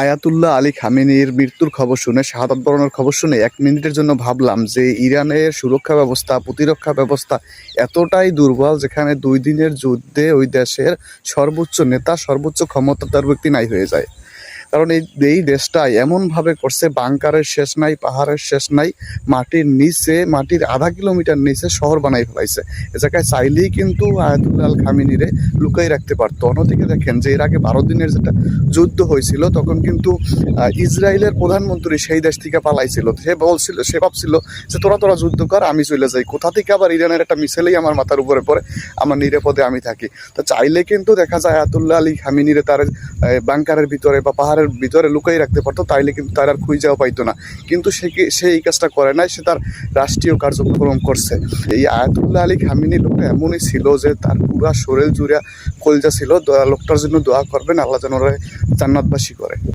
Ayatollah Ali খামেনির মৃত্যুর খবর শুনে, শাহাদাত বরণের খবর শুনে 1 মিনিটের জন্য ভাবলাম যে ইরানের সুরক্ষা ব্যবস্থা, প্রতিরক্ষা ব্যবস্থা এতটাই দুর্বল, যেখানে 2 দিনের যুদ্ধে ওই দেশের সর্বোচ্চ নেতা, সর্বোচ্চ ক্ষমতাধর ব্যক্তি নাই হয়ে যায়। কারণ এই দেশটাই এমনভাবে করছে, বাংকারের শেষ নাই, পাহাড়ের শেষ নাই, মাটির নিচে, মাটির আধা কিলোমিটার নিচে শহর বানাই ফেলাইছে। এ জায়গায় চাইলেই কিন্তু আয়াতুল্লাহ আল খামেনিরে লুকাই রাখতে পারতো। অন্যদিকে দেখেন যে এর আগে 12 দিনের যেটা যুদ্ধ হয়েছিল, তখন কিন্তু ইসরায়েলের প্রধানমন্ত্রী সেই দেশ থেকে পালাইছিল। সে ভাবছিল যে তোরা যুদ্ধ কর, আমি চলে যাই। কোথা থেকে আবার ইরানের একটা মিসাইলেই আমার মাথার উপরে পড়ে, আমার নিরাপদে আমি থাকি। তো চাইলে কিন্তু দেখা যায় আয়াতুল্লাহ আলী খামেনিরে তার বাংকারের ভিতরে বা পাহাড়ের ভিতরে লুকাই রাখতে পারতো, তাইলে কিন্তু তার আর খুঁজেও পাইতো না। কিন্তু সে এই কাজটা করে নাই, সে তার রাষ্ট্রীয় কার্যক্রম করছে। এই আয়াতুল্লাহ আলী খামেনি লোকটা এমনই ছিল যে তার পুরা শরীর জুড়ে কলজা ছিল। লোকটার জন্য দোয়া করবেন, আল্লাহ যেন জান্নাতবাসী করে।